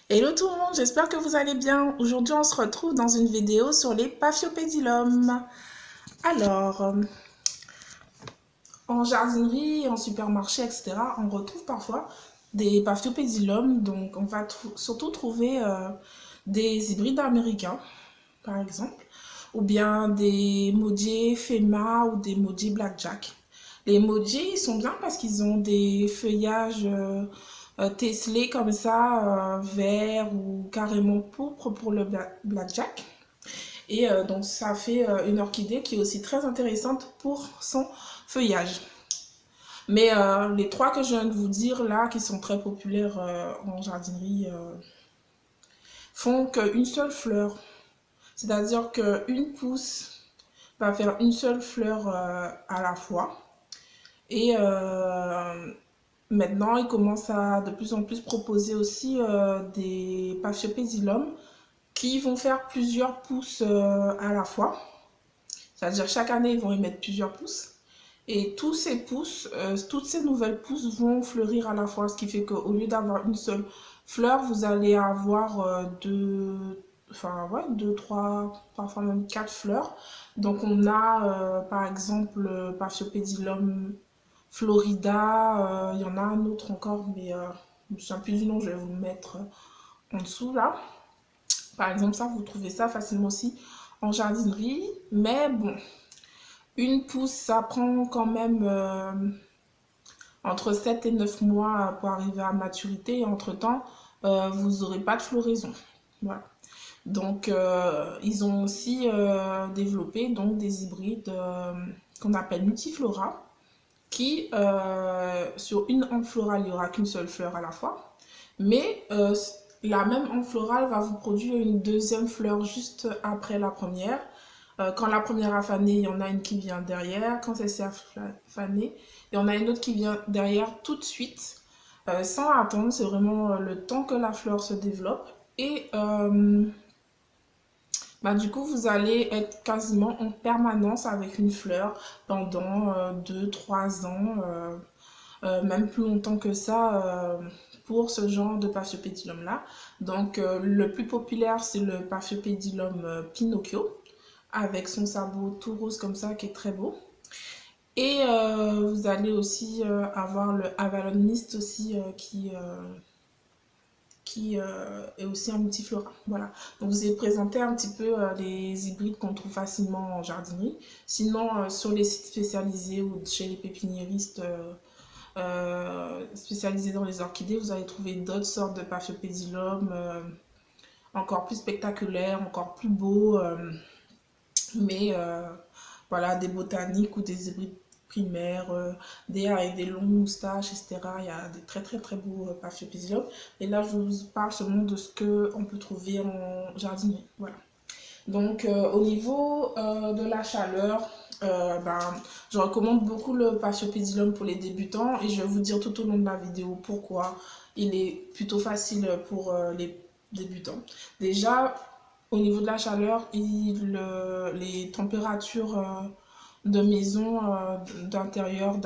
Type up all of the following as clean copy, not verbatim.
Hello tout le monde, j'espère que vous allez bien. Aujourd'hui, on se retrouve dans une vidéo sur les Paphiopédilum. Alors, en jardinerie, en supermarché, etc., on retrouve parfois des Paphiopédilum. Donc, on va surtout trouver des hybrides américains, par exemple, ou bien des Modier Fema ou des Modier Blackjack. Les Modier, ils sont bien parce qu'ils ont des feuillages tesselés comme ça, vert ou carrément pourpre pour le Blackjack. Et donc ça fait une orchidée qui est aussi très intéressante pour son feuillage. Mais les trois que je viens de vous dire là, qui sont très populaires en jardinerie, font qu'une seule fleur. C'est-à-dire qu'une pousse va faire une seule fleur à la fois. Et maintenant, ils commencent à de plus en plus proposer aussi des Paphiopédilum qui vont faire plusieurs pousses à la fois. C'est-à-dire chaque année, ils vont émettre plusieurs pousses. Et tous ces pousses, toutes ces nouvelles pousses vont fleurir à la fois, ce qui fait qu'au lieu d'avoir une seule fleur, vous allez avoir deux, trois, parfois même quatre fleurs. Donc on a par exemple Paphiopédilum Florida, il y en a un autre encore, mais je me souviens plus du nom, je vais vous le mettre en dessous là. Par exemple, ça, vous trouvez ça facilement aussi en jardinerie. Mais bon, une pousse, ça prend quand même entre 7 et 9 mois pour arriver à maturité. Et entre-temps, vous n'aurez pas de floraison. Voilà. Donc, ils ont aussi développé donc, des hybrides qu'on appelle multiflora, qui, sur une ample florale, il n'y aura qu'une seule fleur à la fois. Mais la même ample florale va vous produire une deuxième fleur juste après la première. Quand la première a fané, il y en a une qui vient derrière. Quand celle-ci a fané, il y en a une autre qui vient derrière tout de suite, sans attendre. C'est vraiment le temps que la fleur se développe. Et bah, du coup, vous allez être quasiment en permanence avec une fleur pendant 2-3 ans, même plus longtemps que ça pour ce genre de Paphiopédilum là. Donc, le plus populaire, c'est le Paphiopédilum Pinocchio, avec son sabot tout rose comme ça, qui est très beau. Et vous allez aussi avoir le Avalon Mist aussi, qui est aussi un multiflora. Voilà. Donc, je vous ai présenté un petit peu les hybrides qu'on trouve facilement en jardinerie. Sinon, sur les sites spécialisés ou chez les pépiniéristes spécialisés dans les orchidées, vous allez trouver d'autres sortes de Paphiopédilum encore plus spectaculaires, encore plus beaux, mais voilà, des botaniques ou des hybrides primaires, des avec des longues moustaches, etc. Il y a des très très très beaux Paphiopédilum. Et là, je vous parle seulement de ce qu'on peut trouver en jardinerie. Voilà. Donc, au niveau de la chaleur, ben, je recommande beaucoup le Paphiopédilum pour les débutants et je vais vous dire tout au long de la vidéo pourquoi il est plutôt facile pour les débutants. Déjà, au niveau de la chaleur, les températures de maison, d'intérieur,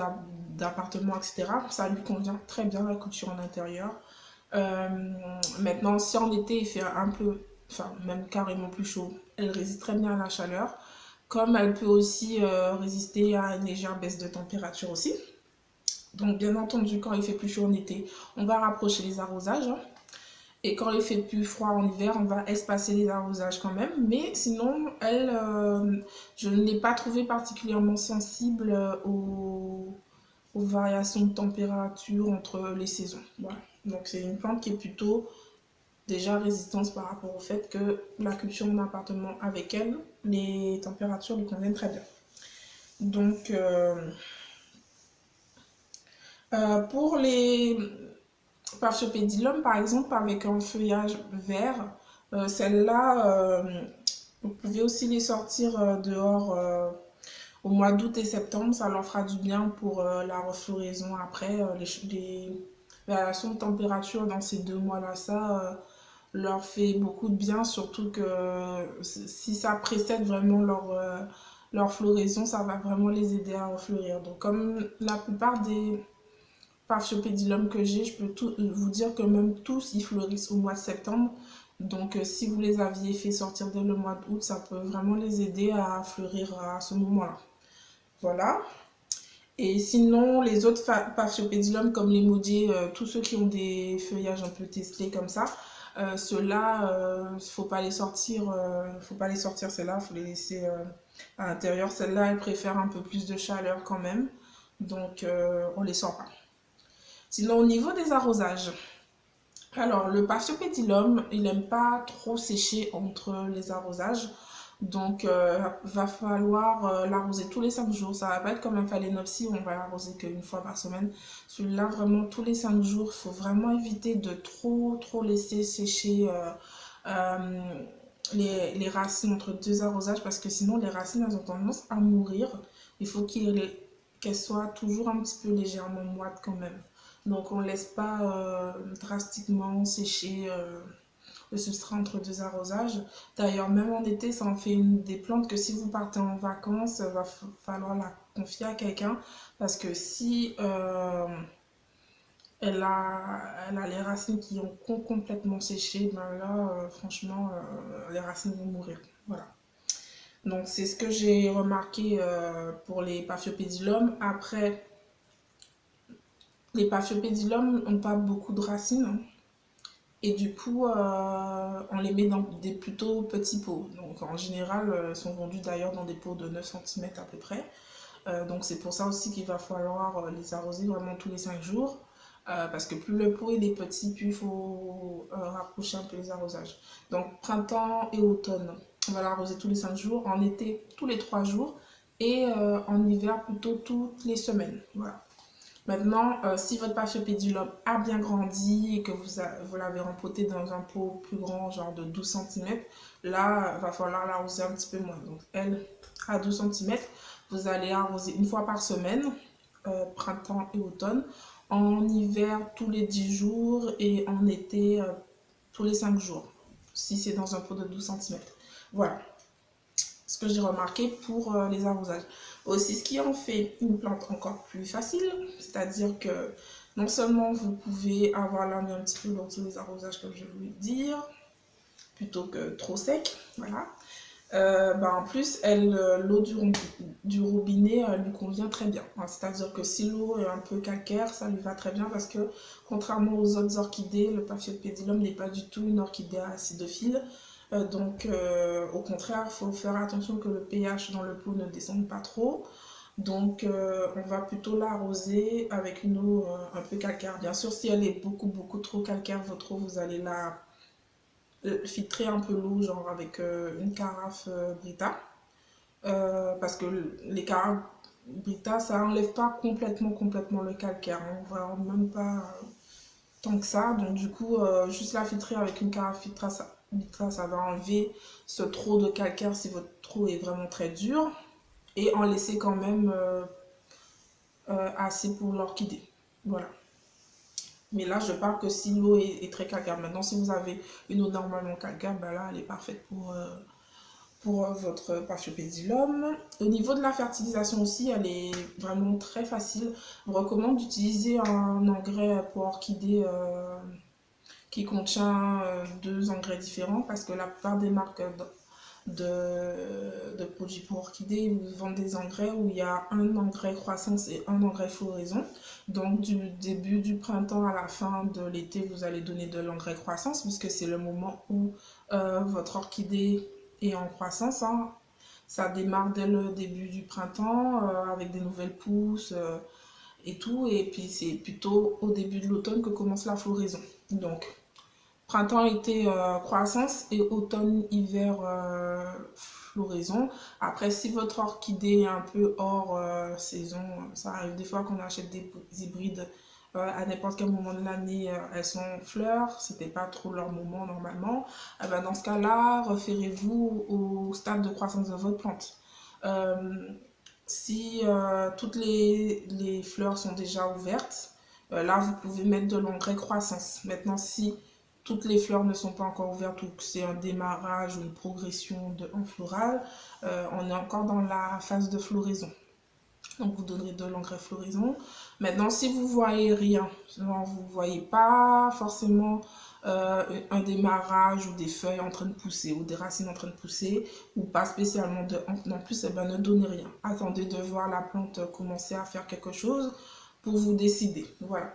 d'appartement, etc., ça lui convient très bien la culture en intérieur. Euh, Maintenant, si en été il fait un peu, enfin même carrément plus chaud, elle résiste très bien à la chaleur, comme elle peut aussi résister à une légère baisse de température aussi. Donc bien entendu, quand il fait plus chaud en été, on va rapprocher les arrosages, hein. Et quand il fait plus froid en hiver, on va espacer les arrosages quand même. Mais sinon, elle, je ne l'ai pas trouvée particulièrement sensible aux variations de température entre les saisons. Voilà. Donc c'est une plante qui est plutôt déjà résistante par rapport au fait que la culture en appartement avec elle, les températures lui conviennent très bien. Donc pour les Paphiopédilum par exemple avec un feuillage vert, celles-là, vous pouvez aussi les sortir dehors au mois d'août et septembre, ça leur fera du bien pour la refloraison après. Les variations de température dans ces 2 mois-là, ça leur fait beaucoup de bien, surtout que si ça précède vraiment leur floraison, ça va vraiment les aider à refleurir. Donc comme la plupart des Paphiopédilum que j'ai, je peux vous dire que même tous, ils fleurissent au mois de septembre. Donc, si vous les aviez fait sortir dès le mois d'août, ça peut vraiment les aider à fleurir à ce moment-là. Voilà. Et sinon, les autres Paphiopédilum comme les maudiers, tous ceux qui ont des feuillages un peu testés comme ça, ceux-là, il ne faut pas les sortir, celles-là, il faut les laisser à l'intérieur. Celles-là, elles préfèrent un peu plus de chaleur quand même, donc on ne les sort pas. Sinon, au niveau des arrosages, alors le Paphiopédilum, il n'aime pas trop sécher entre les arrosages. Donc, va falloir l'arroser tous les 5 jours. Ça va pas être comme un phalaenopsis où on va l'arroser qu'une fois par semaine. Celui-là, vraiment, tous les 5 jours. Il faut vraiment éviter de trop laisser sécher les racines entre 2 arrosages parce que sinon, les racines, elles ont tendance à mourir. Il faut qu'elles soient toujours un petit peu légèrement moites quand même. Donc, on ne laisse pas drastiquement sécher le substrat entre 2 arrosages. D'ailleurs, même en été, ça en fait une des plantes que si vous partez en vacances, il va falloir la confier à quelqu'un parce que si elle a les racines qui ont complètement séché, ben là, franchement, les racines vont mourir. Voilà. Donc, c'est ce que j'ai remarqué pour les Paphiopédilum. Après, les Paphiopédilum n'ont pas beaucoup de racines. Et du coup, on les met dans des plutôt petits pots. Donc en général, elles sont vendues d'ailleurs dans des pots de 9 cm à peu près. Donc c'est pour ça aussi qu'il va falloir les arroser vraiment tous les 5 jours. Parce que plus le pot il est petit, plus il faut rapprocher un peu les arrosages. Donc printemps et automne, on va l'arroser tous les 5 jours. En été, tous les 3 jours. Et en hiver, plutôt toutes les semaines. Voilà. Maintenant, si votre Paphiopédilum a bien grandi et que vous l'avez rempoté dans un pot plus grand, genre de 12 cm, là, il va falloir l'arroser un petit peu moins. Donc, elle, à 12 cm, vous allez arroser une fois par semaine, printemps et automne. En hiver, tous les 10 jours et en été, tous les 5 jours, si c'est dans un pot de 12 cm. Voilà ce que j'ai remarqué pour les arrosages. Aussi, ce qui en fait une plante encore plus facile, c'est-à-dire que non seulement vous pouvez avoir la main un petit peu dans tous les arrosages, comme je voulais dire, plutôt que trop sec, voilà. En plus, l'eau du robinet lui convient très bien. C'est-à-dire que si l'eau est un peu calcaire, ça lui va très bien parce que contrairement aux autres orchidées, le Paphiopédilum n'est pas du tout une orchidée acidophile. Donc, au contraire, il faut faire attention que le pH dans le pot ne descende pas trop. Donc, on va plutôt l'arroser avec une eau un peu calcaire. Bien sûr, si elle est beaucoup trop calcaire, votre eau, vous allez la filtrer un peu l'eau, genre avec une carafe Brita. Parce que les carafes Brita, ça enlève pas complètement le calcaire. Hein. Vraiment même pas tant que ça. Donc, du coup, juste la filtrer avec une carafe Brita, ça va enlever ce trop de calcaire si votre trou est vraiment très dur et en laisser quand même assez pour l'orchidée. Voilà. Mais là, je parle que si l'eau est très calcaire. Maintenant, si vous avez une eau normalement calcaire, ben là, elle est parfaite pour votre Paphiopédilum. Au niveau de la fertilisation aussi, elle est vraiment très facile. Je vous recommande d'utiliser un engrais pour orchidée qui contient 2 engrais différents parce que la plupart des marques de produits pour orchidées vous vendent des engrais où il y a un engrais croissance et un engrais floraison. Donc du début du printemps à la fin de l'été, vous allez donner de l'engrais croissance puisque c'est le moment où votre orchidée est en croissance. Hein. Ça démarre dès le début du printemps avec des nouvelles pousses et tout. Et puis c'est plutôt au début de l'automne que commence la floraison. Donc printemps, été, croissance et automne, hiver, floraison. Après, si votre orchidée est un peu hors saison, ça arrive des fois qu'on achète des hybrides à n'importe quel moment de l'année, elles sont en fleurs, c'était pas trop leur moment normalement. Dans ce cas-là, référez-vous au stade de croissance de votre plante. Si toutes les fleurs sont déjà ouvertes, là vous pouvez mettre de l'engrais croissance. Maintenant, si toutes les fleurs ne sont pas encore ouvertes ou que c'est un démarrage ou une progression en floral, on est encore dans la phase de floraison. Donc vous donnerez de l'engrais floraison. Maintenant, si vous voyez rien, genre vous ne voyez pas forcément un démarrage ou des feuilles en train de pousser ou des racines en train de pousser ou pas spécialement de hampe non plus, eh ben, ne donnez rien. Attendez de voir la plante commencer à faire quelque chose pour vous décider. Voilà.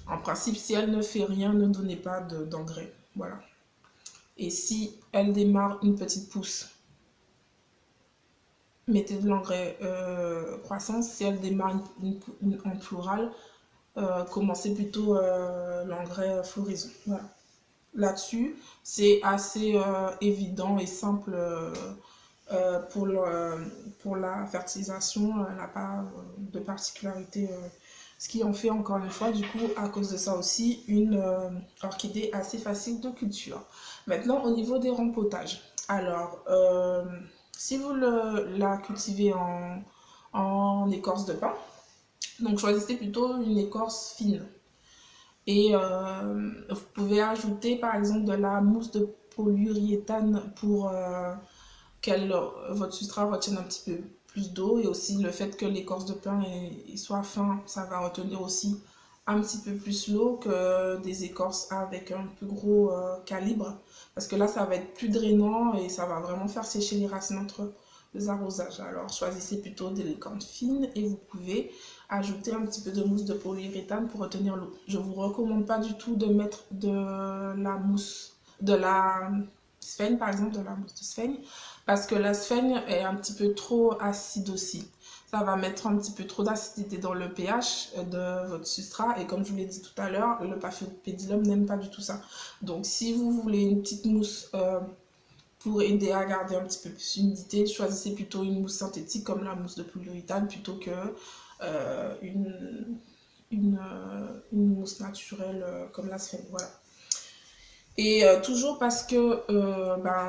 En principe, si elle ne fait rien, ne donnez pas d'engrais. Voilà. Et si elle démarre une petite pousse, mettez de l'engrais croissance. Si elle démarre en floral, commencez plutôt l'engrais floraison. Voilà. Là-dessus, c'est assez évident et simple pour la fertilisation. Elle n'a pas de particularité. Ce qui en fait encore une fois, du coup, à cause de ça aussi, une orchidée assez facile de culture. Maintenant, au niveau des rempotages. Alors, si vous la cultivez en écorce de pin, donc choisissez plutôt une écorce fine. Et vous pouvez ajouter par exemple de la mousse de polyuréthane pour votre substrat retienne un petit peu plus d'eau, et aussi le fait que l'écorce de pin soit fin, ça va retenir aussi un petit peu plus l'eau que des écorces avec un plus gros calibre, parce que là ça va être plus drainant et ça va vraiment faire sécher les racines entre les arrosages. Alors choisissez plutôt des licornes fines et vous pouvez ajouter un petit peu de mousse de polyuréthane pour retenir l'eau. Je ne vous recommande pas du tout de mettre de la mousse, de la sphène par exemple, de la mousse de sphène, parce que la sphène est un petit peu trop acide aussi. Ça va mettre un petit peu trop d'acidité dans le pH de votre substrat, et comme je vous l'ai dit tout à l'heure, le Paphiopedilum n'aime pas du tout ça. Donc si vous voulez une petite mousse pour aider à garder un petit peu plus d'humidité, choisissez plutôt une mousse synthétique comme la mousse de polyuréthane plutôt que une mousse naturelle comme la sphène. Voilà. Et toujours parce que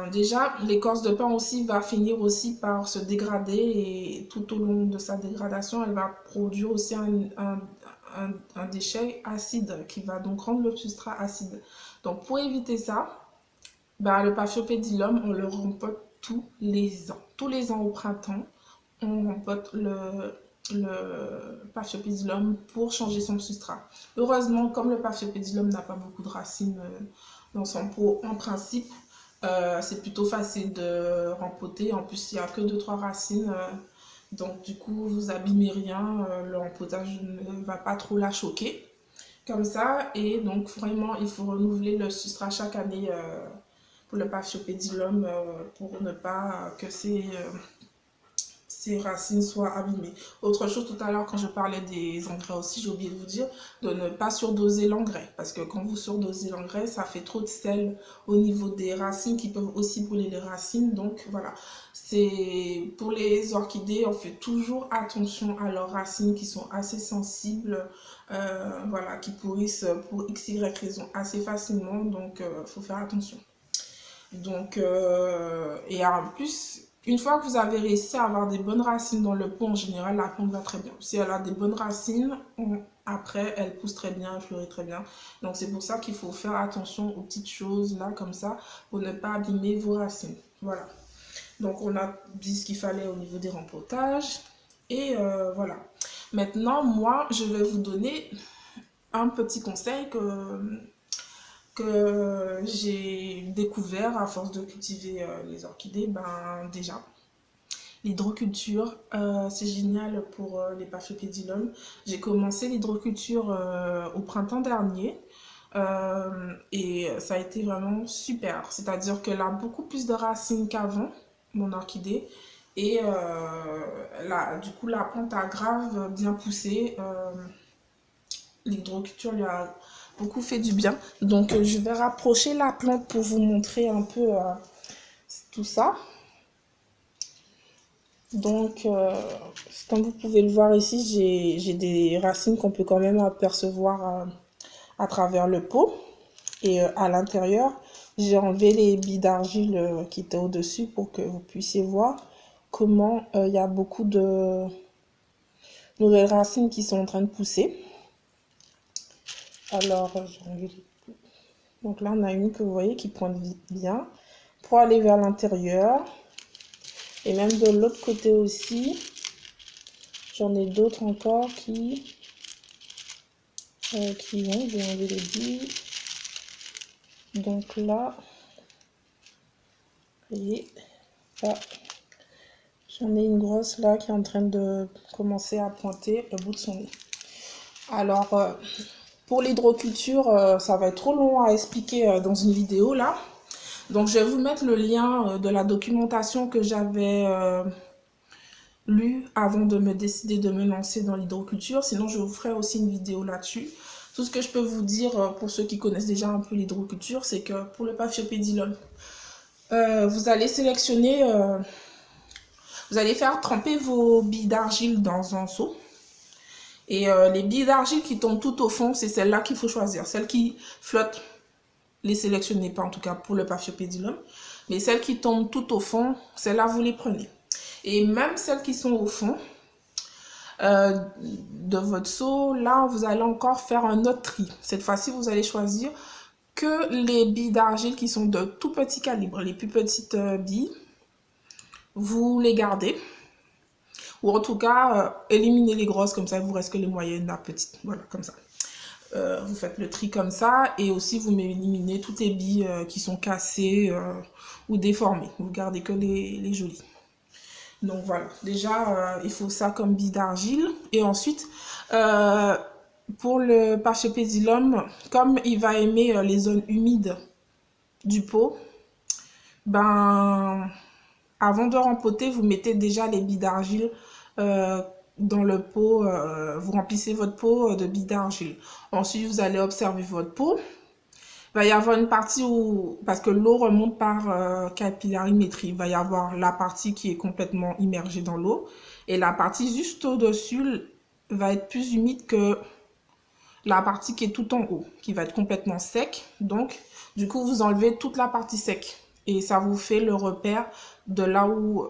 déjà l'écorce de pin aussi va finir aussi par se dégrader, et tout au long de sa dégradation, elle va produire aussi un déchet acide qui va donc rendre le substrat acide. Donc pour éviter ça, le Paphiopedilum, on le rempote tous les ans. Tous les ans au printemps, on rempote le Paphiopedilum pour changer son substrat. Heureusement, comme le Paphiopedilum n'a pas beaucoup de racines dans son pot, en principe, c'est plutôt facile de rempoter. En plus, il n'y a que 2-3 racines. Donc, du coup, vous abîmez rien. Le rempotage ne va pas trop la choquer. Comme ça. Et donc, vraiment, il faut renouveler le substrat chaque année pour le Paphiopedilum pour ne pas que ces racines soient abîmées. Autre chose, tout à l'heure, quand je parlais des engrais aussi, j'ai oublié de vous dire de ne pas surdoser l'engrais. Parce que quand vous surdosez l'engrais, ça fait trop de sel au niveau des racines qui peuvent aussi brûler les racines. Donc voilà, c'est pour les orchidées, on fait toujours attention à leurs racines qui sont assez sensibles, voilà, qui pourrissent pour x, y raison assez facilement. Donc faut faire attention. Donc, et en plus, une fois que vous avez réussi à avoir des bonnes racines dans le pot, en général, la plante va très bien. Si elle a des bonnes racines, après, elle pousse très bien, elle fleurit très bien. Donc, c'est pour ça qu'il faut faire attention aux petites choses là, comme ça, pour ne pas abîmer vos racines. Voilà. Donc, on a dit ce qu'il fallait au niveau des rempotages. Et voilà. Maintenant, moi, je vais vous donner un petit conseil que j'ai découvert à force de cultiver les orchidées. Déjà, l'hydroculture, c'est génial pour les Paphiopedilum. J'ai commencé l'hydroculture au printemps dernier. Et ça a été vraiment super. C'est-à-dire qu'elle a beaucoup plus de racines qu'avant, mon orchidée. Et du coup, la plante a grave bien poussé. L'hydroculture lui a beaucoup fait du bien. Donc, je vais rapprocher la plante pour vous montrer un peu tout ça. Donc, comme vous pouvez le voir ici, j'ai des racines qu'on peut quand même apercevoir à travers le pot. Et à l'intérieur, j'ai enlevé les billes d'argile qui étaient au-dessus pour que vous puissiez voir comment il y a beaucoup de nouvelles racines qui sont en train de pousser. Alors, j'ai enlevé les... Donc là, on a une que vous voyez qui pointe bien pour aller vers l'intérieur. Et même de l'autre côté aussi, J'en ai d'autres encore qui vont, je vais enlever les billes. Donc là, vous voyez, là, j'en ai une grosse là qui est en train de commencer à pointer le bout de son nez. Alors, pour l'hydroculture, ça va être trop long à expliquer dans une vidéo là. Donc, je vais vous mettre le lien de la documentation que j'avais lu avant de me décider de me lancer dans l'hydroculture. Sinon, je vous ferai aussi une vidéo là-dessus. Tout ce que je peux vous dire pour ceux qui connaissent déjà un peu l'hydroculture, c'est que pour le Paphiopedilum, vous allez sélectionner, vous allez faire tremper vos billes d'argile dans un seau. Et les billes d'argile qui tombent tout au fond, c'est celles-là qu'il faut choisir. Celles qui flottent, les sélectionnez pas en tout cas pour le Paphiopedilum. Mais celles qui tombent tout au fond, celles-là vous les prenez. Et même celles qui sont au fond de votre seau, là vous allez encore faire un autre tri. Cette fois-ci, vous allez choisir que les billes d'argile qui sont de tout petit calibre, les plus petites billes, vous les gardez. Ou en tout cas, éliminez les grosses, comme ça il vous reste que les moyennes, la petite. Voilà, comme ça. Vous faites le tri comme ça et aussi vous éliminez toutes les billes qui sont cassées ou déformées. Vous gardez que les jolies. Donc voilà, déjà il faut ça comme billes d'argile. Et ensuite, pour le Paphiopedilum, comme il va aimer les zones humides du pot, ben avant de rempoter, vous mettez déjà les billes d'argile dans le pot, vous remplissez votre pot de billes d'argile. Ensuite, vous allez observer votre pot. Il va y avoir une partie où, parce que l'eau remonte par capillarimétrie, il va y avoir la partie qui est complètement immergée dans l'eau et la partie juste au-dessus va être plus humide que la partie qui est tout en haut, qui va être complètement sec. Donc, du coup, vous enlevez toute la partie sec et ça vous fait le repère de là où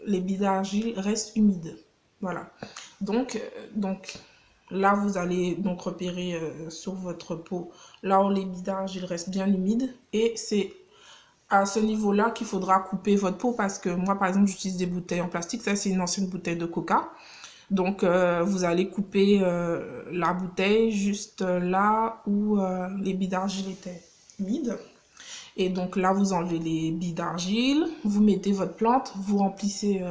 les billes d'argile restent humides. Voilà. Donc là, vous allez donc repérer sur votre pot là où les billes d'argile restent bien humides. Et c'est à ce niveau-là qu'il faudra couper votre pot parce que moi, par exemple, j'utilise des bouteilles en plastique. Ça, c'est une ancienne bouteille de Coca. Donc, vous allez couper la bouteille juste là où les billes d'argile étaient humides. Et donc là, vous enlevez les billes d'argile, vous mettez votre plante, vous remplissez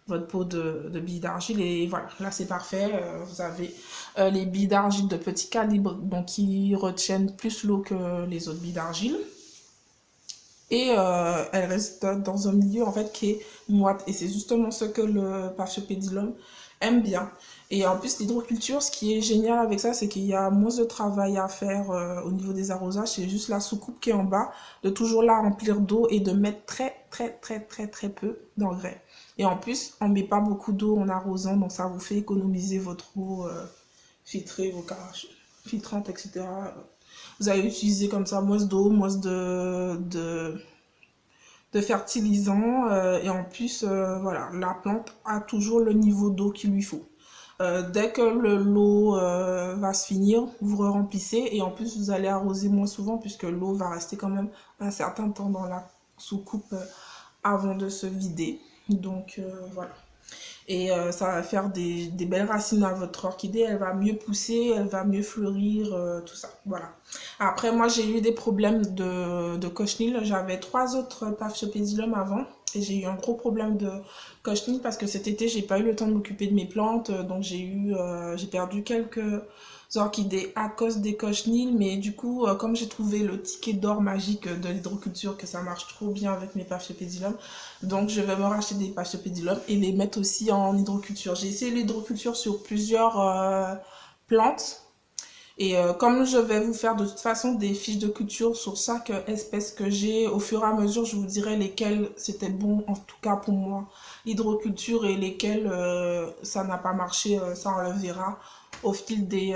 votre pot de billes d'argile et voilà, là c'est parfait. Vous avez les billes d'argile de petit calibre, donc qui retiennent plus l'eau que les autres billes d'argile. Et elles restent dans un milieu en fait qui est moite. Et c'est justement ce que le Paphiopedilum aime bien. Et en plus, l'hydroculture, ce qui est génial avec ça, c'est qu'il y a moins de travail à faire au niveau des arrosages. C'est juste la soucoupe qui est en bas, de toujours la remplir d'eau et de mettre très peu d'engrais. Et en plus, on ne met pas beaucoup d'eau en arrosant, donc ça vous fait économiser votre eau filtrée, vos caches filtrantes, etc. Vous allez utiliser comme ça moins d'eau, moins de fertilisant et en plus voilà, la plante a toujours le niveau d'eau qu'il lui faut. Dès que l'eau va se finir, vous remplissez et en plus vous allez arroser moins souvent puisque l'eau va rester quand même un certain temps dans la soucoupe avant de se vider. Donc voilà. Et ça va faire des belles racines à votre orchidée, elle va mieux pousser, elle va mieux fleurir, tout ça, voilà. Après, moi, j'ai eu des problèmes de cochenille, j'avais 3 autres Paphiopedilum avant, et j'ai eu un gros problème de cochenille parce que cet été, j'ai pas eu le temps de m'occuper de mes plantes, donc j'ai perdu quelques orchidées à cause des cochenilles, mais du coup, comme j'ai trouvé le ticket d'or magique de l'hydroculture, que ça marche trop bien avec mes Paphiopedilum, donc je vais me racheter des Paphiopedilum et les mettre aussi en hydroculture. J'ai essayé l'hydroculture sur plusieurs plantes. Et comme je vais vous faire de toute façon des fiches de culture sur chaque espèce que j'ai, au fur et à mesure, je vous dirai lesquelles c'était bon, en tout cas pour moi, l'hydroculture et lesquelles ça n'a pas marché, ça on le verra au fil des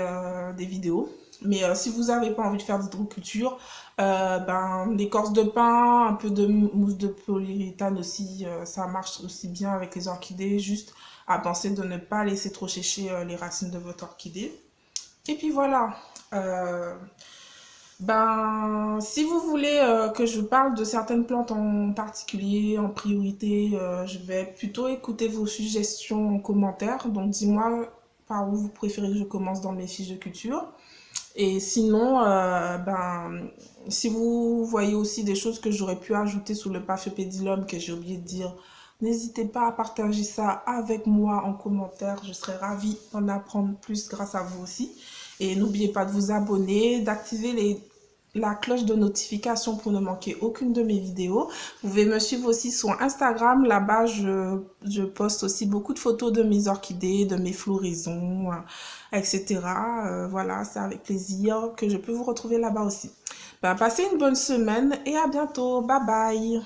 vidéos. Mais si vous n'avez pas envie de faire d'hydroculture, ben, l'écorce de pin, un peu de mousse de polyuréthane aussi, ça marche aussi bien avec les orchidées. Juste à penser de ne pas laisser trop sécher les racines de votre orchidée. Et puis voilà, Ben, si vous voulez que je parle de certaines plantes en particulier, en priorité, je vais plutôt écouter vos suggestions en commentaire. Donc, dis-moi par où vous préférez que je commence dans mes fiches de culture. Et sinon, ben, si vous voyez aussi des choses que j'aurais pu ajouter sur le Paphiopédilum que j'ai oublié de dire, n'hésitez pas à partager ça avec moi en commentaire. Je serais ravie d'en apprendre plus grâce à vous aussi. Et n'oubliez pas de vous abonner, d'activer la cloche de notification pour ne manquer aucune de mes vidéos. Vous pouvez me suivre aussi sur Instagram. Là-bas, je poste aussi beaucoup de photos de mes orchidées, de mes floraisons, etc. Voilà, c'est avec plaisir que je peux vous retrouver là-bas aussi. Ben, passez une bonne semaine et à bientôt. Bye bye.